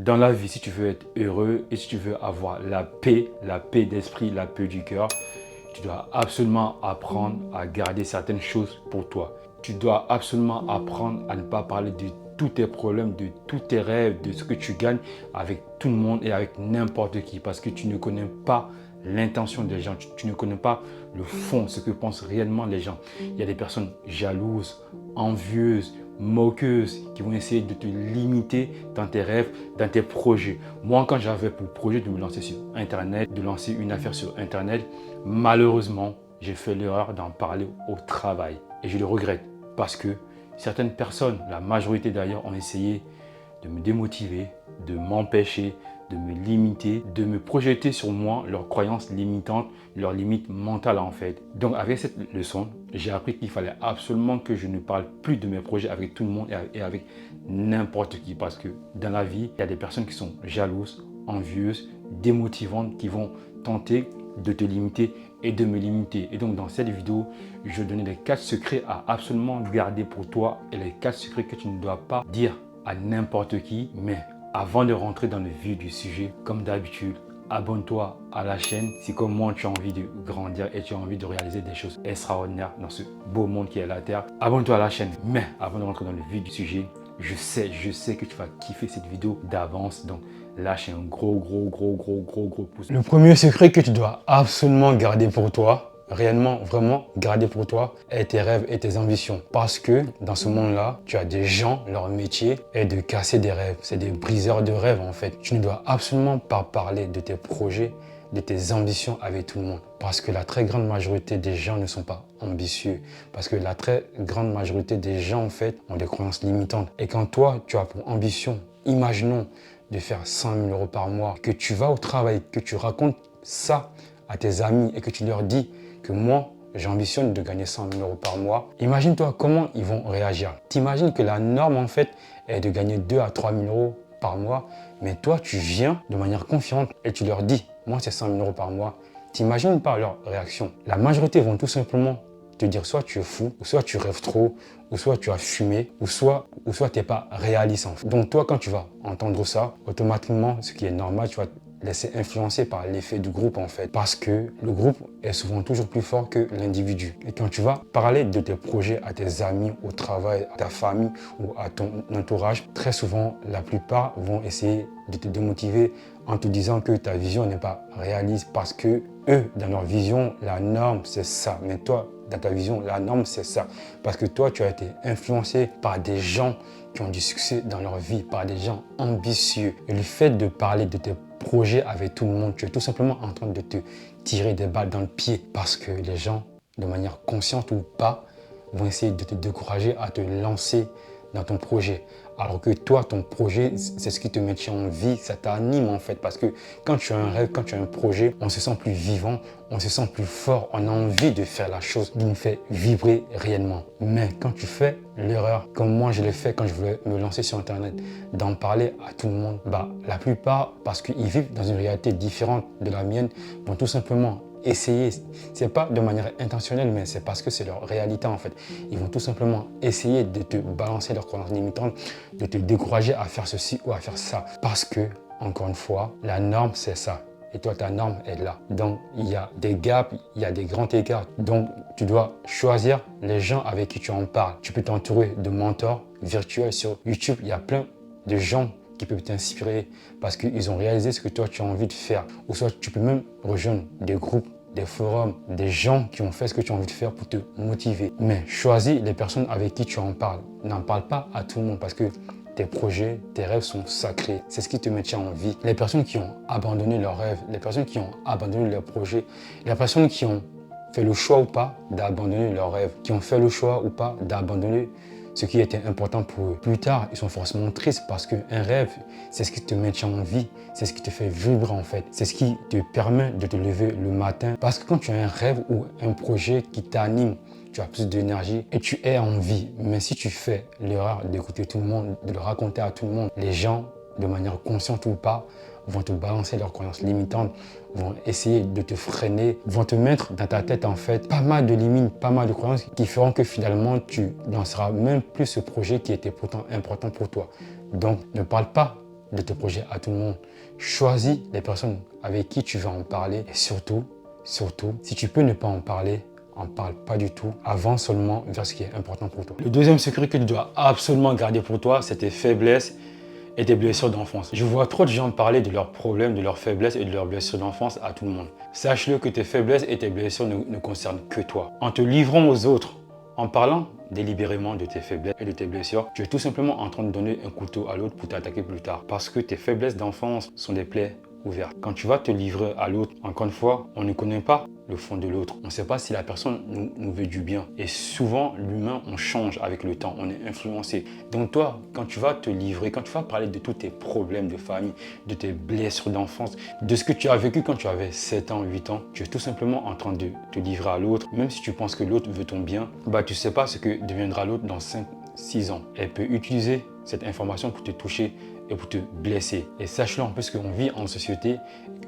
Dans la vie, si tu veux être heureux et si tu veux avoir la paix d'esprit, la paix du cœur, tu dois absolument apprendre à garder certaines choses pour toi. Tu dois absolument apprendre à ne pas parler de tous tes problèmes, de tous tes rêves, de ce que tu gagnes avec tout le monde et avec n'importe qui parce que tu ne connais pas l'intention des gens, tu ne connais pas le fond, ce que pensent réellement les gens. Il y a des personnes jalouses, envieuses, moqueuses qui vont essayer de te limiter dans tes rêves, dans tes projets. Moi, quand j'avais pour projet de me lancer sur Internet, de lancer une affaire sur Internet, malheureusement, j'ai fait l'erreur d'en parler au travail. Et je le regrette parce que certaines personnes, la majorité d'ailleurs, ont essayé de me démotiver, de m'empêcher, de me limiter, de me projeter sur moi leurs croyances limitantes, leurs limites mentales en fait. Donc avec cette leçon, j'ai appris qu'il fallait absolument que je ne parle plus de mes projets avec tout le monde et avec n'importe qui parce que dans la vie, il y a des personnes qui sont jalouses, envieuses, démotivantes, qui vont tenter de te limiter et de me limiter. Et donc dans cette vidéo, je vais donner les 4 secrets à absolument garder pour toi et les 4 secrets que tu ne dois pas dire à n'importe qui. Mais avant de rentrer dans le vif du sujet, comme d'habitude, abonne-toi à la chaîne si comme moi tu as envie de grandir et tu as envie de réaliser des choses extraordinaires dans ce beau monde qui est la Terre. Abonne-toi à la chaîne. Mais avant de rentrer dans le vif du sujet, je sais que tu vas kiffer cette vidéo d'avance. Donc lâche un gros pouce. Le premier secret que tu dois absolument garder pour toi, réellement, vraiment garder pour toi, est tes rêves et tes ambitions. Parce que dans ce monde-là, tu as des gens, leur métier est de casser des rêves. C'est des briseurs de rêves en fait. Tu ne dois absolument pas parler de tes projets, de tes ambitions avec tout le monde. Parce que la très grande majorité des gens ne sont pas ambitieux. Parce que la très grande majorité des gens en fait ont des croyances limitantes. Et quand toi, tu as pour ambition, imaginons, de faire 100 000 euros par mois, que tu vas au travail, que tu racontes ça à tes amis et que tu leur dis que moi, j'ambitionne de gagner 100 000 euros par mois, imagine-toi comment ils vont réagir. T'imagines que la norme, en fait, est de gagner 2 à 3 000 euros par mois, mais toi, tu viens de manière confiante et tu leur dis, moi, c'est 100 000 euros par mois. T'imagines pas leur réaction. La majorité vont tout simplement te dire soit tu es fou, ou soit tu rêves trop, ou soit tu as fumé, ou soit tu n'es pas réaliste. En fait. Donc toi, quand tu vas entendre ça, automatiquement, ce qui est normal, tu vas te laisser influencer par l'effet du groupe en fait. Parce que le groupe est souvent toujours plus fort que l'individu. Et quand tu vas parler de tes projets à tes amis, au travail, à ta famille ou à ton entourage, très souvent, la plupart vont essayer de te démotiver en te disant que ta vision n'est pas réaliste parce que eux, dans leur vision, la norme, c'est ça. Mais toi, dans ta vision, la norme, c'est ça. Parce que toi, tu as été influencé par des gens qui ont du succès dans leur vie, par des gens ambitieux. Et le fait de parler de tes projets avec tout le monde, tu es tout simplement en train de te tirer des balles dans le pied parce que les gens, de manière consciente ou pas, vont essayer de te décourager à te lancer dans ton projet. Alors que toi, ton projet, c'est ce qui te maintient en vie, ça t'anime en fait. Parce que quand tu as un rêve, quand tu as un projet, on se sent plus vivant, on se sent plus fort, on a envie de faire la chose qui nous fait vibrer réellement. Mais quand tu fais l'erreur, comme moi je l'ai fait quand je voulais me lancer sur Internet, d'en parler à tout le monde, la plupart, parce qu'ils vivent dans une réalité différente de la mienne, vont tout simplement essayer, c'est pas de manière intentionnelle, mais c'est parce que c'est leur réalité en fait. Ils vont tout simplement essayer de te balancer leurs croyances limitantes, de te décourager à faire ceci ou à faire ça. Parce que, encore une fois, la norme c'est ça. Et toi, ta norme est là. Donc, il y a des gaps, il y a des grands écarts. Donc, tu dois choisir les gens avec qui tu en parles. Tu peux t'entourer de mentors virtuels sur YouTube. Il y a plein de gens qui peuvent t'inspirer parce qu'ils ont réalisé ce que toi tu as envie de faire. Ou soit tu peux même rejoindre des groupes, des forums, des gens qui ont fait ce que tu as envie de faire pour te motiver. Mais choisis les personnes avec qui tu en parles. N'en parle pas à tout le monde parce que tes projets, tes rêves sont sacrés. C'est ce qui te maintient en vie. Les personnes qui ont abandonné leurs rêves, les personnes qui ont abandonné leurs projets, les personnes qui ont fait le choix ou pas d'abandonner leurs rêves, qui ont fait le choix ou pas d'abandonner ce qui était important pour eux. Plus tard, ils sont forcément tristes parce qu'un rêve, c'est ce qui te maintient en vie, c'est ce qui te fait vibrer en fait, c'est ce qui te permet de te lever le matin. Parce que quand tu as un rêve ou un projet qui t'anime, tu as plus d'énergie et tu es en vie. Mais si tu fais l'erreur d'écouter tout le monde, de le raconter à tout le monde, les gens, de manière consciente ou pas, vont te balancer leurs croyances limitantes, vont essayer de te freiner, vont te mettre dans ta tête en fait pas mal de limites, pas mal de croyances qui feront que finalement tu lanceras même plus ce projet qui était pourtant important pour toi. Donc ne parle pas de tes projets à tout le monde. Choisis les personnes avec qui tu vas en parler. Et surtout, si tu peux ne pas en parler, en parle pas du tout. Avance seulement vers ce qui est important pour toi. Le deuxième secret que tu dois absolument garder pour toi, c'est tes faiblesses et tes blessures d'enfance. Je vois trop de gens parler de leurs problèmes, de leurs faiblesses et de leurs blessures d'enfance à tout le monde. Sache-le que tes faiblesses et tes blessures ne concernent que toi. En te livrant aux autres, en parlant délibérément de tes faiblesses et de tes blessures, tu es tout simplement en train de donner un couteau à l'autre pour t'attaquer plus tard. Parce que tes faiblesses d'enfance sont des plaies ouvertes. Quand tu vas te livrer à l'autre, encore une fois, on ne connaît pas le fond de l'autre. On ne sait pas si la personne nous veut du bien. Et souvent, l'humain, on change avec le temps, on est influencé. Donc toi, quand tu vas te livrer, quand tu vas parler de tous tes problèmes de famille, de tes blessures d'enfance, de ce que tu as vécu quand tu avais 7 ans, 8 ans, tu es tout simplement en train de te livrer à l'autre. Même si tu penses que l'autre veut ton bien, tu ne sais pas ce que deviendra l'autre dans 5, 6 ans. Elle peut utiliser cette information pour te toucher et pour te blesser. Et sache-le en plus qu'on vit en société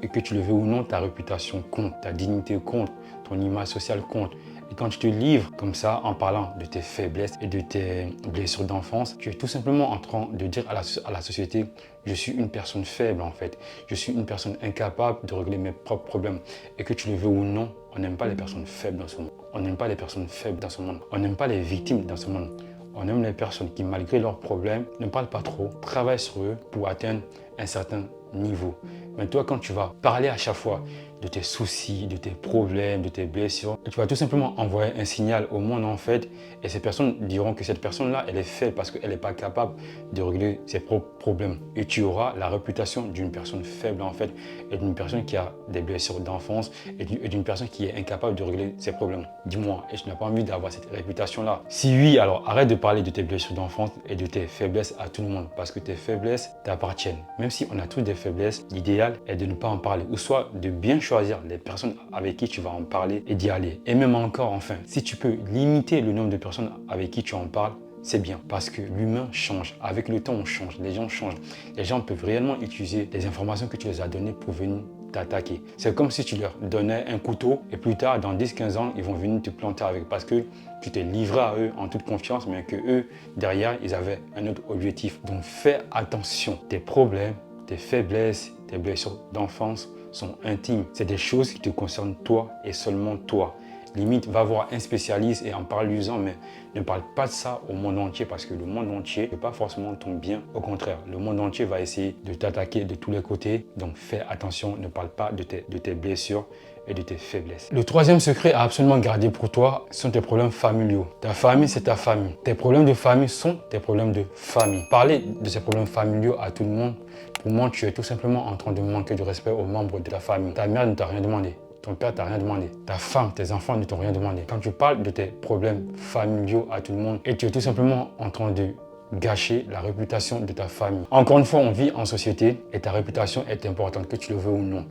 et que tu le veux ou non, ta réputation compte, ta dignité compte, ton image sociale compte. Et quand tu te livres comme ça en parlant de tes faiblesses et de tes blessures d'enfance, tu es tout simplement en train de dire à la société: je suis une personne faible en fait, je suis une personne incapable de régler mes propres problèmes. Et que tu le veux ou non, on n'aime pas les personnes faibles dans ce monde. On n'aime pas les personnes faibles dans ce monde. On n'aime pas les victimes dans ce monde. On aime les personnes qui, malgré leurs problèmes, ne parlent pas trop, travaillent sur eux pour atteindre un certain niveau. Mais toi, quand tu vas parler à chaque fois de tes soucis, de tes problèmes, de tes blessures, tu vas tout simplement envoyer un signal au monde en fait, et ces personnes diront que cette personne-là, elle est faible parce qu'elle n'est pas capable de régler ses propres problèmes. Et tu auras la réputation d'une personne faible en fait, et d'une personne qui a des blessures d'enfance, et d'une personne qui est incapable de régler ses problèmes. Dis-moi, et tu n'as pas envie d'avoir cette réputation-là? Si oui, alors arrête de parler de tes blessures d'enfance et de tes faiblesses à tout le monde, parce que tes faiblesses t'appartiennent. Même si on a tous des faiblesses, l'idéal est de ne pas en parler, ou soit de bien choisir les personnes avec qui tu vas en parler et d'y aller. Et même encore, enfin, si tu peux limiter le nombre de personnes avec qui tu en parles, c'est bien, parce que l'humain change. Avec le temps, on change, les gens changent. Les gens peuvent réellement utiliser les informations que tu les as données pour venir t'attaquer. C'est comme si tu leur donnais un couteau et plus tard, dans 10-15 ans, ils vont venir te planter avec, parce que tu t'es livré à eux en toute confiance, mais que eux, derrière, ils avaient un autre objectif. Donc fais attention. Tes problèmes, tes faiblesses, tes blessures d'enfance sont intimes. C'est des choses qui te concernent toi et seulement toi. Limite, va voir un spécialiste et en parle-lui-en, mais ne parle pas de ça au monde entier, parce que le monde entier ne veut pas forcément ton bien. Au contraire, le monde entier va essayer de t'attaquer de tous les côtés. Donc fais attention, ne parle pas de tes blessures et de tes faiblesses. Le troisième secret à absolument garder pour toi sont tes problèmes familiaux. Ta famille, c'est ta famille. Tes problèmes de famille sont tes problèmes de famille. Parler de ces problèmes familiaux à tout le monde, pour moi, tu es tout simplement en train de manquer de respect aux membres de ta famille. Ta mère ne t'a rien demandé. Ton père t'a rien demandé. Ta femme, tes enfants ne t'ont rien demandé. Quand tu parles de tes problèmes familiaux à tout le monde, et tu es tout simplement en train de gâcher la réputation de ta famille. Encore une fois, on vit en société et ta réputation est importante, que tu le veux ou non.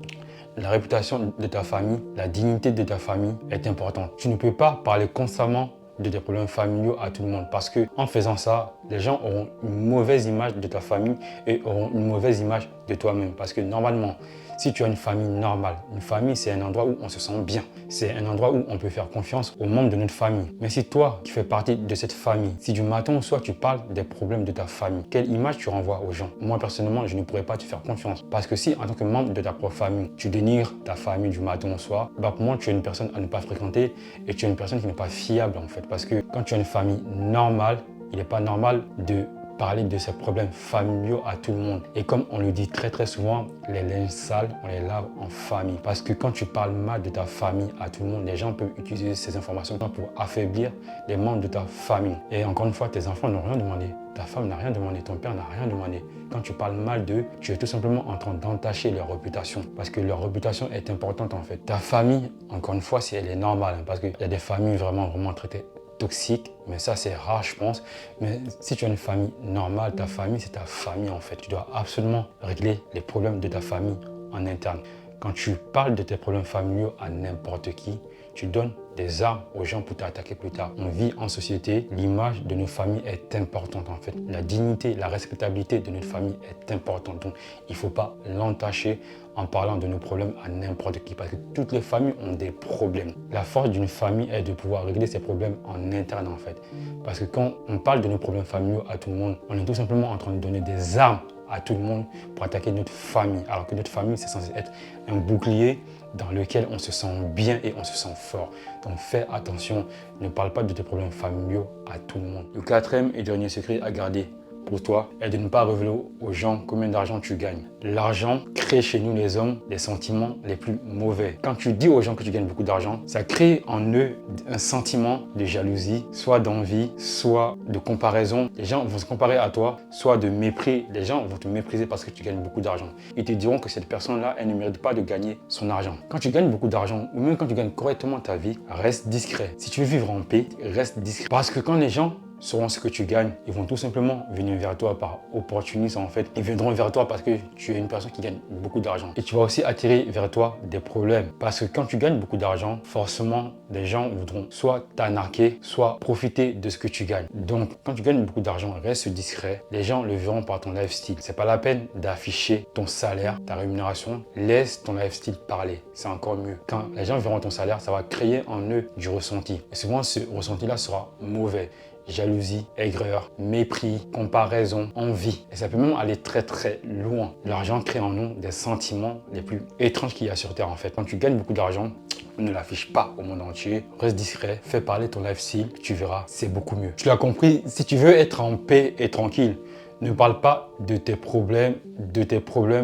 La réputation de ta famille, la dignité de ta famille est importante. Tu ne peux pas parler constamment de tes problèmes familiaux à tout le monde, parce que en faisant ça, les gens auront une mauvaise image de ta famille et auront une mauvaise image de toi-même. Parce que normalement, si tu as une famille normale, une famille, c'est un endroit où on se sent bien. C'est un endroit où on peut faire confiance aux membres de notre famille. Mais si toi, qui fais partie de cette famille, si du matin au soir, tu parles des problèmes de ta famille, quelle image tu renvoies aux gens? Moi, personnellement, je ne pourrais pas te faire confiance. Parce que si, en tant que membre de ta propre famille, tu dénigres ta famille du matin au soir, pour moi, tu es une personne à ne pas fréquenter et tu es une personne qui n'est pas fiable, en fait. Parce que quand tu as une famille normale, il n'est pas normal de parler de ses problèmes familiaux à tout le monde. Et comme on le dit très souvent, les linges sales, on les lave en famille. Parce que quand tu parles mal de ta famille à tout le monde, les gens peuvent utiliser ces informations pour affaiblir les membres de ta famille. Et encore une fois, tes enfants n'ont rien demandé. Ta femme n'a rien demandé, ton père n'a rien demandé. Quand tu parles mal d'eux, tu es tout simplement en train d'entacher leur réputation. Parce que leur réputation est importante en fait. Ta famille, encore une fois, si elle est normale, parce qu'il y a des familles vraiment très toxique, mais ça c'est rare je pense. Mais si tu as une famille normale, ta famille c'est ta famille en fait. Tu dois absolument régler les problèmes de ta famille en interne. Quand tu parles de tes problèmes familiaux à n'importe qui, tu donnes des armes aux gens pour t'attaquer plus tard. On vit en société, l'image de nos familles est importante en fait. La dignité, la respectabilité de notre famille est importante. Donc il ne faut pas l'entacher en parlant de nos problèmes à n'importe qui, parce que toutes les familles ont des problèmes. La force d'une famille est de pouvoir régler ses problèmes en interne en fait. Parce que quand on parle de nos problèmes familiaux à tout le monde, on est tout simplement en train de donner des armes à tout le monde pour attaquer notre famille. Alors que notre famille, c'est censé être un bouclier dans lequel on se sent bien et on se sent fort. Donc fais attention, ne parle pas de tes problèmes familiaux à tout le monde. Le quatrième et dernier secret à garder pour toi est de ne pas révéler aux gens combien d'argent tu gagnes. L'argent crée chez nous les hommes les sentiments les plus mauvais. Quand tu dis aux gens que tu gagnes beaucoup d'argent, ça crée en eux un sentiment de jalousie, soit d'envie, soit de comparaison. Les gens vont se comparer à toi, soit de mépris. Les gens vont te mépriser parce que tu gagnes beaucoup d'argent. Ils te diront que cette personne-là, elle ne mérite pas de gagner son argent. Quand tu gagnes beaucoup d'argent, ou même quand tu gagnes correctement ta vie, reste discret. Si tu veux vivre en paix, reste discret. Parce que quand les gens sauront ce que tu gagnes, ils vont tout simplement venir vers toi par opportunisme en fait. Ils viendront vers toi parce que tu es une personne qui gagne beaucoup d'argent. Et tu vas aussi attirer vers toi des problèmes. Parce que quand tu gagnes beaucoup d'argent, forcément, les gens voudront soit t'arnaquer, soit profiter de ce que tu gagnes. Donc, quand tu gagnes beaucoup d'argent, reste discret. Les gens le verront par ton lifestyle. C'est pas la peine d'afficher ton salaire, ta rémunération. Laisse ton lifestyle parler. C'est encore mieux. Quand les gens verront ton salaire, ça va créer en eux du ressenti. Et souvent, ce ressenti-là sera mauvais. Jalousie, aigreur, mépris, comparaison, envie. Et ça peut même aller très très loin. L'argent crée en nous des sentiments les plus étranges qu'il y a sur Terre en fait. Quand tu gagnes beaucoup d'argent, ne l'affiche pas au monde entier. Reste discret, fais parler ton lifestyle, tu verras, c'est beaucoup mieux. Tu l'as compris, si tu veux être en paix et tranquille, ne parle pas de tes problèmes, de tes projets,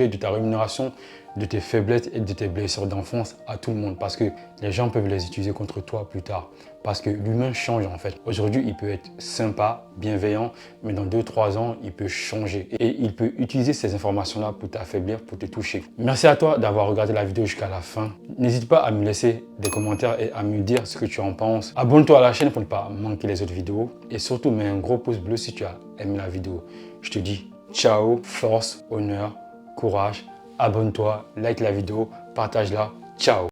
de ta rémunération, de tes faiblesses et de tes blessures d'enfance à tout le monde parce que les gens peuvent les utiliser contre toi plus tard. Parce que l'humain change en fait. Aujourd'hui, il peut être sympa, bienveillant, mais dans 2-3 ans, il peut changer. Et il peut utiliser ces informations-là pour t'affaiblir, pour te toucher. Merci à toi d'avoir regardé la vidéo jusqu'à la fin. N'hésite pas à me laisser des commentaires et à me dire ce que tu en penses. Abonne-toi à la chaîne pour ne pas manquer les autres vidéos. Et surtout, mets un gros pouce bleu si tu as aimé la vidéo. Je te dis ciao, force, honneur, courage. Abonne-toi, like la vidéo, partage-la. Ciao.